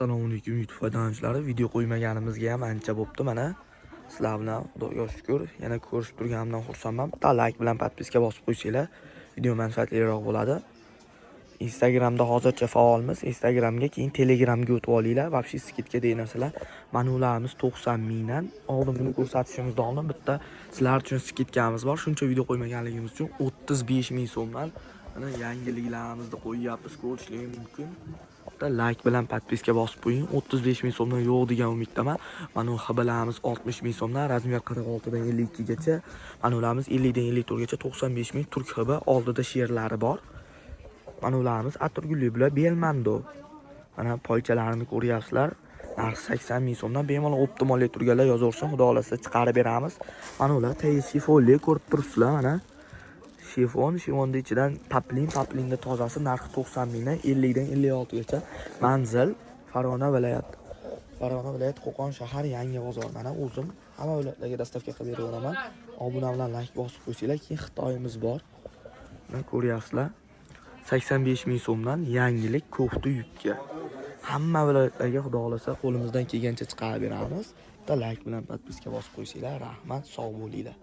Assalomu alaykum YouTube foydalanuvchilari. Video qo'ymaganimizga ham ancha bo'pti. Mana sizlar bilan Xudoga shukr, yana ko'rishib turganimdan xursandman. Bitta like bilan podpiska bosib qo'ysanglar, video manfaatliroq bo'ladi. Instagramda hozircha faolmiz. Instagramga keyin Telegramga o'tib olinglar. Vobshe skidka degan narsalar. Mana ularimiz 90 mingdan. Oldingi ko'rsatishimizdan oldin bitta sizlar uchun skidkamiz bor. Shuncha video qo'ymaganligimiz uchun 35 ming so'mdan mana yangiliklarimizni qo'yyapmiz, ko'rishingiz mumkin. Like bilan podpiska bosib qo'ying. 35 ming so'mdan yo'q degan umiddaman. Mana bu xabalarimiz 60 ming so'mdan, razmer 46 dan 52 gacha. Mana ularimiz 50 dan 54 gacha 95 ming turk xaba, oldida sherlari bor. Mana ularimiz atirgulli bilan Belmando. Mana poychalarini ko'ryapsizlar. Narxi 80 ming so'mdan. Bemalol optimalga turganlar yozaversin, xudo xolasa chiqarib beramiz. Mana ular shifonli ko'rib turibsizlar mana. Shifonni ichidan paplinda tozasi, narxi 90 mingdan 50 dan 56 gacha. Manzil Farg'ona viloyati. Qo'qon shahar, Yangi bozor. Mana o'zim hamma viloyatlarga dastavka qilib beraman. Obuna bilan like bosib qo'ysanglar, keyin Xitoyimiz bor. Mana ko'ryapsizlar. 85 ming so'mdan yangilik ko'fti yukka. Hamma viloyatlarga xudo xolasa qo'limizdan kelgancha chiqarib beramiz. Bitta like bilan podpiska bosib qo'ysanglar, rahmat, sog' bo'linglar.